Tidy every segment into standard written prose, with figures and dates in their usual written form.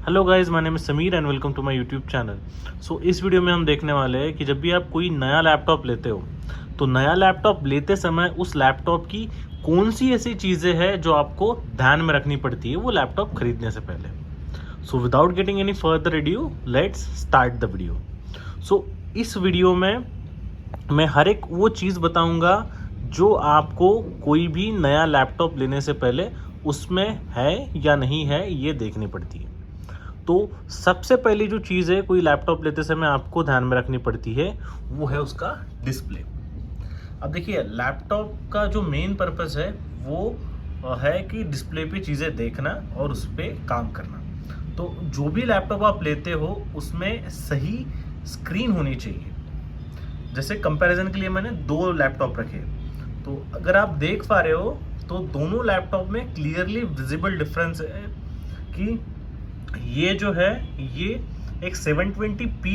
Hello guys, my name is Sameer and welcome to my YouTube channel. So इस video में हम देखने वाले हैं कि जब भी आप कोई नया लैपटॉप लेते हो तो नया लैपटॉप लेते समय उस लैपटॉप की कौन सी ऐसी चीज़ें हैं जो आपको ध्यान में रखनी पड़ती है वो लैपटॉप खरीदने से पहले। So without getting any further ado, let's start the video. So इस वीडियो में मैं हर एक वो चीज़ बताऊंगा जो आपको कोई भी नया लैपटॉप लेने से पहले उसमें है या नहीं है ये देखनी पड़ती है। तो सबसे पहली जो चीज़ है कोई लैपटॉप लेते समय आपको ध्यान में रखनी पड़ती है वो है उसका डिस्प्ले। अब देखिए, लैपटॉप का जो मेन पर्पस है वो है कि डिस्प्ले पे चीज़ें देखना और उस पर काम करना। तो जो भी लैपटॉप आप लेते हो उसमें सही स्क्रीन होनी चाहिए। जैसे कंपैरिजन के लिए मैंने दो लैपटॉप रखे, तो अगर आप देख पा रहे हो तो दोनों लैपटॉप में क्लियरली विजिबल डिफरेंस है कि ये जो है ये एक 720p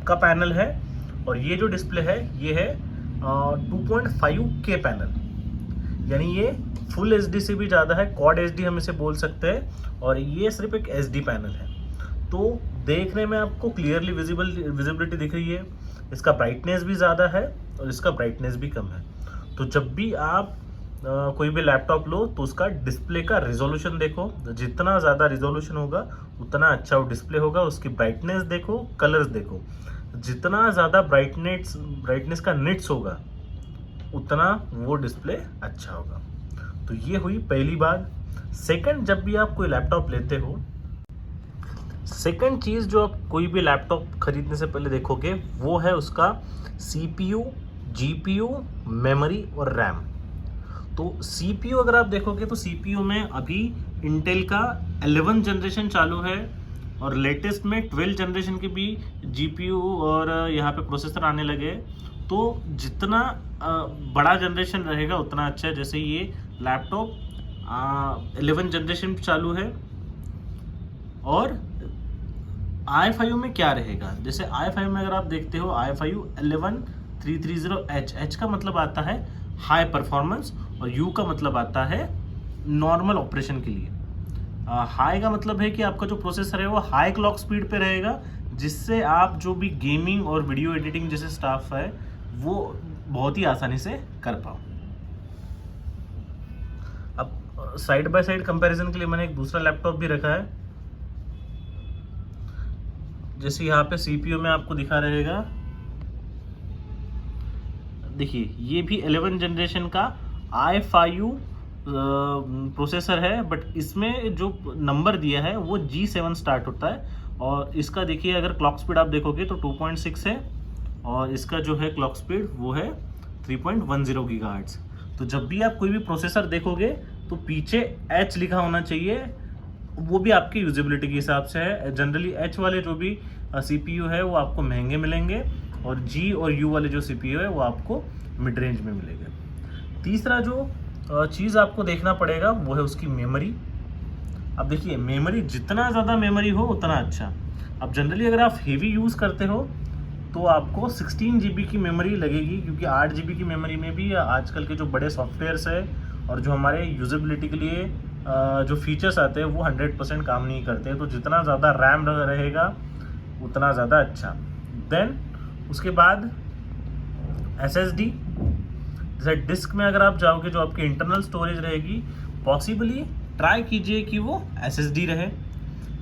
का पैनल है और ये जो डिस्प्ले है ये है 2.5K पैनल, यानी ये फुल एचडी से भी ज़्यादा है। क्वाड एचडी हम इसे बोल सकते हैं और ये सिर्फ एक एचडी पैनल है। तो देखने में आपको क्लियरली विजिबिलिटी दिख रही है। इसका ब्राइटनेस भी ज़्यादा है और इसका ब्राइटनेस भी कम है। तो जब भी आप कोई भी लैपटॉप लो तो उसका डिस्प्ले का रिजोल्यूशन देखो। जितना ज़्यादा रिजोल्यूशन होगा उतना अच्छा वो डिस्प्ले होगा। उसकी ब्राइटनेस देखो, कलर्स देखो। जितना ज़्यादा ब्राइटनेस का निट्स होगा उतना वो डिस्प्ले अच्छा होगा। तो ये हुई पहली बात। सेकंड, जब भी आप कोई लैपटॉप लेते हो, सेकंड चीज़ जो आप कोई भी लैपटॉप खरीदने से पहले देखोगे वो है उसका CPU, GPU, मेमोरी और रैम। तो CPU अगर आप देखोगे तो CPU में अभी इंटेल का 11 जनरेशन चालू है और लेटेस्ट में 12 जनरेशन के भी GPU और यहाँ पे प्रोसेसर आने लगे। तो जितना बड़ा जनरेशन रहेगा उतना अच्छा है। जैसे ये लैपटॉप 11 जनरेशन चालू है। और i5 में क्या रहेगा, जैसे i5 में अगर आप देखते हो i5 11330H, H का मतलब आता है हाई परफॉर्मेंस और U का मतलब आता है नॉर्मल ऑपरेशन के लिए। हाई का मतलब है कि आपका जो प्रोसेसर है वो हाई क्लॉक स्पीड पे रहेगा, जिससे आप जो भी गेमिंग और वीडियो एडिटिंग जैसे स्टाफ है वो बहुत ही आसानी से कर पाओ। अब साइड बाय साइड कंपैरिजन के लिए मैंने एक दूसरा लैपटॉप भी रखा है। जैसे यहाँ पे CPU में आपको दिखा रहेगा, देखिए ये भी 11 जनरेशन का i5 प्रोसेसर है, बट इसमें जो नंबर दिया है वो G7 स्टार्ट होता है। और इसका देखिए अगर क्लॉक स्पीड आप देखोगे तो 2.6 है और इसका जो है क्लॉक स्पीड वो है 3.10 गीगाहर्ट्ज। तो जब भी आप कोई भी प्रोसेसर देखोगे तो पीछे H लिखा होना चाहिए, वो भी आपकी यूजेबिलिटी के हिसाब से है। जनरली H वाले जो भी CPU है वो आपको महंगे मिलेंगे और G और U वाले जो CPU है वो आपको मिड रेंज में मिलेंगे। तीसरा जो चीज़ आपको देखना पड़ेगा वो है उसकी मेमोरी। अब देखिए, मेमोरी जितना ज़्यादा मेमोरी हो उतना अच्छा। अब जनरली अगर आप हेवी यूज़ करते हो तो आपको 16 GB की मेमोरी लगेगी, क्योंकि 8 GB की मेमोरी में भी आजकल के जो बड़े सॉफ्टवेयर्स है और जो हमारे यूजेबिलिटी के लिए जो फीचर्स आते हैं वो 100% काम नहीं करते। तो जितना ज़्यादा रैम रहेगा उतना ज़्यादा अच्छा। देन उसके बाद SSD, जैसे डिस्क में अगर आप जाओगे जो आपकी इंटरनल स्टोरेज रहेगी, पॉसिबली ट्राई कीजिए कि वो SSD रहे,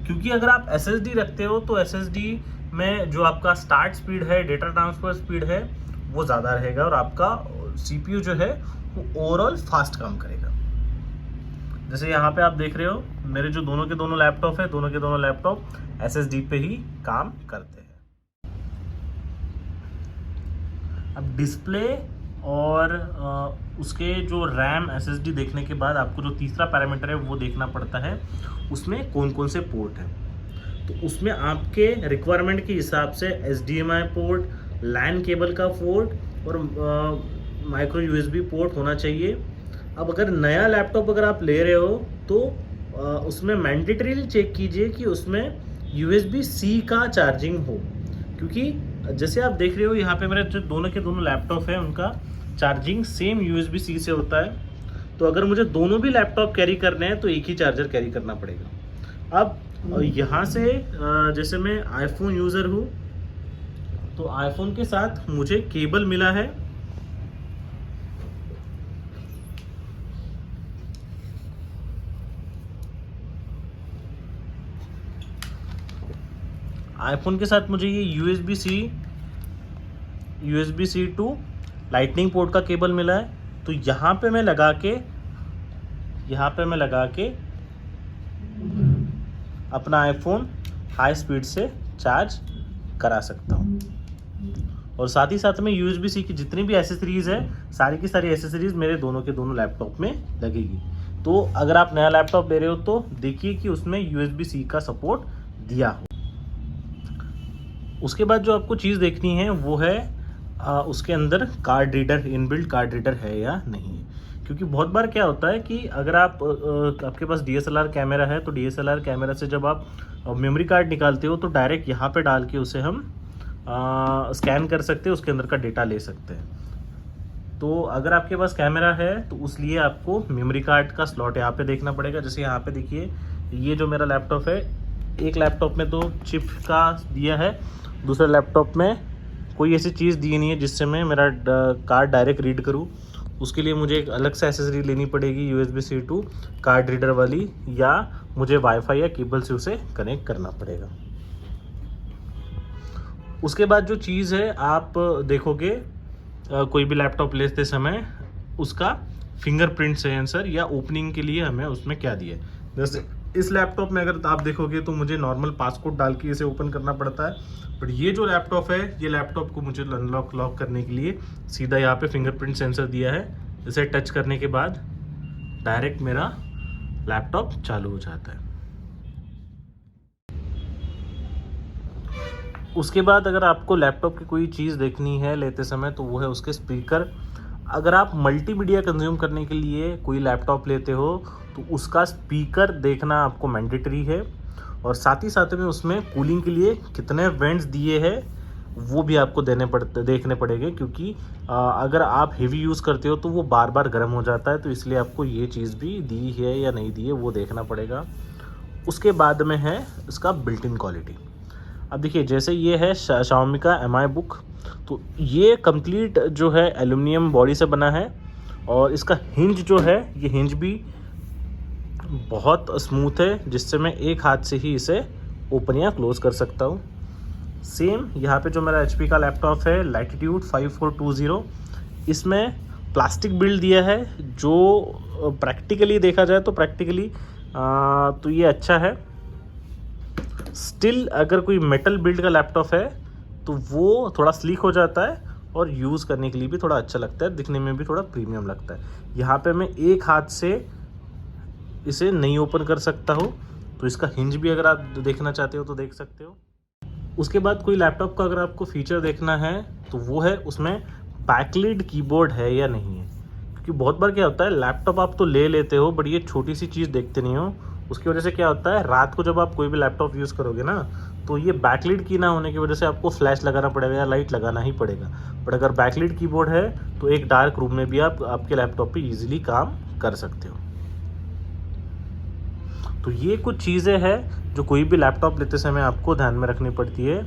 क्योंकि अगर आप SSD रखते हो तो SSD में जो आपका स्टार्ट स्पीड है, डेटा ट्रांसफर स्पीड है वो ज़्यादा रहेगा और आपका CPU जो है वो ओवरऑल फास्ट काम करेगा। जैसे यहाँ पे आप देख रहे हो मेरे जो दोनों के दोनों लैपटॉप है, दोनों के दोनों लैपटॉप SSD पे ही काम करते हैं। अब डिस्प्ले और उसके जो रैम SSD देखने के बाद आपको जो तीसरा पैरामीटर है वो देखना पड़ता है, उसमें कौन कौन से पोर्ट हैं। तो उसमें आपके रिक्वायरमेंट के हिसाब से HDMI पोर्ट, LAN केबल का पोर्ट और माइक्रो USB पोर्ट होना चाहिए। अब अगर नया लैपटॉप अगर आप ले रहे हो तो उसमें मैंडेटरीली चेक कीजिए कि उसमें USB-C का चार्जिंग हो, क्योंकि जैसे आप देख रहे हो यहाँ पे मेरे जो दोनों के दोनों लैपटॉप है उनका चार्जिंग सेम USB-C से होता है। तो अगर मुझे दोनों भी लैपटॉप कैरी करने हैं तो एक ही चार्जर कैरी करना पड़ेगा। अब और यहाँ से जैसे मैं आईफोन यूज़र हूँ, तो आईफोन के साथ मुझे केबल मिला है। आईफोन के साथ मुझे ये USB-C टू लाइटनिंग पोर्ट का केबल मिला है। तो यहाँ पे मैं लगा के अपना आईफोन हाई स्पीड से चार्ज करा सकता हूँ। और साथ ही साथ में USB-C की जितनी भी एसेसरीज़ है, सारी की सारी एसेसरीज़ मेरे दोनों के दोनों लैपटॉप में लगेगी। तो अगर आप नया लैपटॉप ले रहे हो तो देखिए कि उसमें USB-C का सपोर्ट दिया हो। उसके बाद जो आपको चीज़ देखनी है वो है उसके अंदर card reader, inbuilt card reader है या नहीं है। क्योंकि बहुत बार क्या होता है कि अगर आपके पास DSLR कैमरा है, तो DSLR कैमरा से जब आप मेमोरी कार्ड निकालते हो तो डायरेक्ट यहाँ पे डाल के उसे हम स्कैन कर सकते हैं, उसके अंदर का डेटा ले सकते हैं। तो अगर आपके पास कैमरा है तो उसलिए आपको मेमोरी कार्ड का स्लॉट यहाँ पे देखना पड़ेगा। जैसे यहाँ पे देखिए, ये जो मेरा लैपटॉप है, एक लैपटॉप में तो चिप का दिया है, दूसरे लैपटॉप में कोई ऐसी चीज़ दी नहीं है जिससे मैं मेरा कार्ड डायरेक्ट रीड करूँ। उसके लिए मुझे एक अलग से एसेसरी लेनी पड़ेगी USB-C टू कार्ड रीडर वाली, या मुझे वाईफाई या केबल से उसे कनेक्ट करना पड़ेगा। उसके बाद जो चीज़ है, आप देखोगे कोई भी लैपटॉप लेते समय उसका फिंगरप्रिंट सेंसर या ओपनिंग के लिए हमें उसमें क्या दिया है। जैसे इस लैपटॉप में अगर आप देखोगे तो मुझे नॉर्मल पासकोड डाल के इसे ओपन करना पड़ता है, बट ये जो लैपटॉप है, ये लैपटॉप को मुझे लॉक करने के लिए सीधा यहाँ पे फिंगरप्रिंट सेंसर दिया है। इसे टच करने के बाद डायरेक्ट मेरा लैपटॉप चालू हो जाता है। उसके बाद अगर आपको लैपटॉप की कोई चीज़ देखनी है लेते समय, तो वो है उसके स्पीकर। अगर आप मल्टीमीडिया कंज्यूम करने के लिए कोई लैपटॉप लेते हो तो उसका स्पीकर देखना आपको मैंडेटरी है। और साथ ही साथ में उसमें कूलिंग के लिए कितने वेंट्स दिए हैं वो भी आपको देखने पड़ेंगे, क्योंकि अगर आप हेवी यूज़ करते हो तो वो बार बार गर्म हो जाता है। तो इसलिए आपको ये चीज़ भी दी है या नहीं दी है वो देखना पड़ेगा। उसके बाद में है इसका बिल्ट इन क्वालिटी। अब देखिए, जैसे ये है Xiaomi का Mi Book, तो ये कंप्लीट जो है एल्युमिनियम बॉडी से बना है। और इसका हिंज जो है, ये हिंज भी बहुत स्मूथ है, जिससे मैं एक हाथ से ही इसे ओपन या क्लोज़ कर सकता हूँ। सेम यहाँ पे जो मेरा HP का लैपटॉप है Latitude 5420, इसमें प्लास्टिक बिल्ड दिया है, जो प्रैक्टिकली देखा जाए तो तो ये अच्छा है। स्टिल अगर कोई मेटल बिल्ड का लैपटॉप है तो वो थोड़ा स्लीक हो जाता है और यूज़ करने के लिए भी थोड़ा अच्छा लगता है, दिखने में भी थोड़ा प्रीमियम लगता है। यहाँ पे मैं एक हाथ से इसे नहीं ओपन कर सकता हूँ, तो इसका हिंज भी अगर आप देखना चाहते हो तो देख सकते हो। उसके बाद कोई लैपटॉप का अगर आपको फीचर देखना है तो वो है उसमें बैकलिड कीबोर्ड है या नहीं है। क्योंकि बहुत बार क्या होता है, लैपटॉप आप तो ले लेते हो बट ये छोटी सी चीज़ देखते नहीं हो। उसकी वजह से क्या होता है, रात को जब आप कोई भी लैपटॉप यूज़ करोगे ना, तो ये बैकलिड की ना होने की वजह से आपको फ्लैश लगाना पड़ेगा या लाइट लगाना ही पड़ेगा। बट अगर बैकलिड कीबोर्ड है तो एक डार्क रूम में भी आप आपके लैपटॉप पे इजीली काम कर सकते हो। तो ये कुछ चीज़ें हैं जो कोई भी लैपटॉप लेते समय आपको ध्यान में रखनी पड़ती है।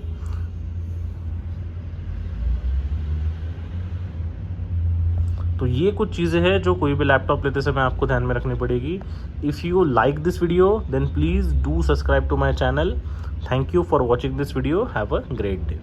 तो ये कुछ चीज़ें हैं जो कोई भी लैपटॉप लेते समय आपको ध्यान में रखनी पड़ेगी। If you like this video then please do subscribe to my channel. Thank you for watching this video. Have a great day.